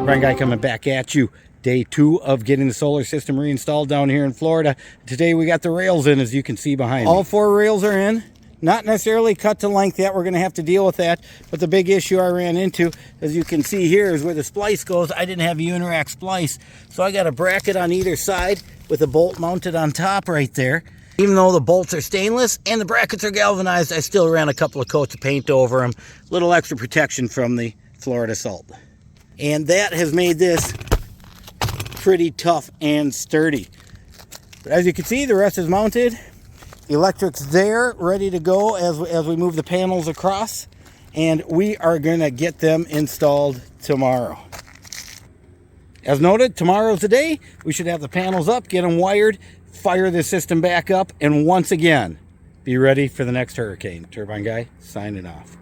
Turbine Guy coming back at you. Day 2 of getting the solar system reinstalled down here in Florida. Today we got the rails in, as you can see behind me. All 4 rails are in. Not necessarily cut to length yet. We're going to have to deal with that. But the big issue I ran into, as you can see here, is where the splice goes. I didn't have a Unirac splice, so I got a bracket on either side with a bolt mounted on top right there. Even though the bolts are stainless and the brackets are galvanized, I still ran a couple of coats of paint over them. Little extra protection from the Florida salt. And that has made this pretty tough and sturdy. But as you can see, the rest is mounted. The electric's there, ready to go as we move the panels across. And we are going to get them installed tomorrow. As noted, tomorrow's the day. We should have the panels up, get them wired, fire the system back up, and once again, be ready for the next hurricane. Turbine Guy, signing off.